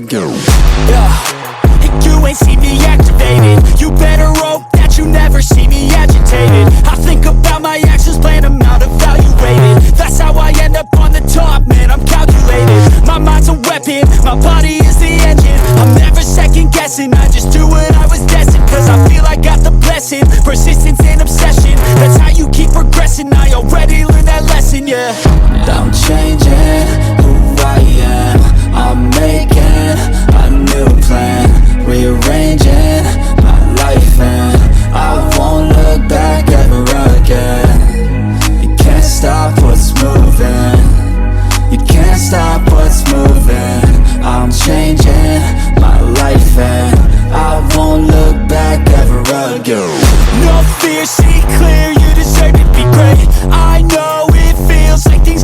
ago. Yeah, and you ain't see me activated. You better hope that you never see me agitated. I think about my actions, plan them out, evaluated. That's how I end up on the top, man, I'm calculated. My mind's a weapon, my body is the engine. I'm never second guessing, I just do what I was destined. Cause I feel I got the blessing, persistence and obsession. That's how you keep progressing, I already learned that lesson, yeah. I'm changing who I am, I'm making a new plan, rearranging my life and I won't look back ever again. You can't stop what's moving, you can't stop what's moving. I'm changing my life and I won't look back ever again. No fear, see clear, you deserve to be great. I know it feels like things